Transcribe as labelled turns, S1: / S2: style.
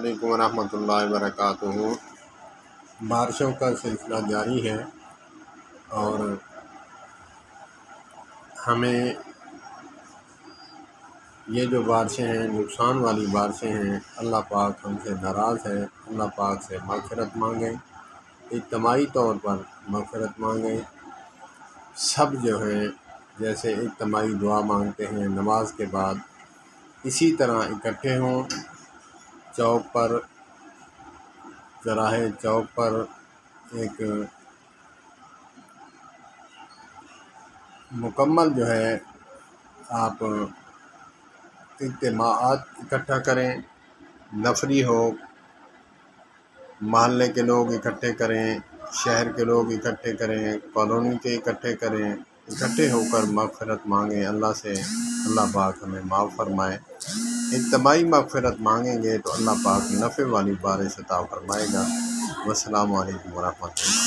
S1: علیکم ورحمۃ اللہ وبرکاتہ۔ بارشوں کا سلسلہ جاری ہے اور ہمیں یہ جو بارشیں ہیں نقصان والی بارشیں ہیں، اللہ پاک ہم سے ناراض ہے۔ اللہ پاک سے مغفرت مانگیں، اجتماعی طور پر مغفرت مانگیں۔ سب جو ہیں جیسے اجتماعی دعا مانگتے ہیں نماز کے بعد، اسی طرح اکٹھے ہوں چوک پر، چوراہے چوک پر ایک مکمل جو ہے آپ اجتماعات اکٹھا کریں، نفری ہو، محلے کے لوگ اکٹھے کریں، شہر کے لوگ اکٹھے کریں، کالونی کے اکٹھے کریں، اکٹھے ہو کر مغفرت مانگیں اللہ سے۔ اللہ پاک ہمیں معاف فرمائے۔ اجتماعی مغفرت مانگیں گے تو اللہ پاک نفع والی بارش عطا فرمائے گا۔ والسلام علیکم ورحمۃ اللہ۔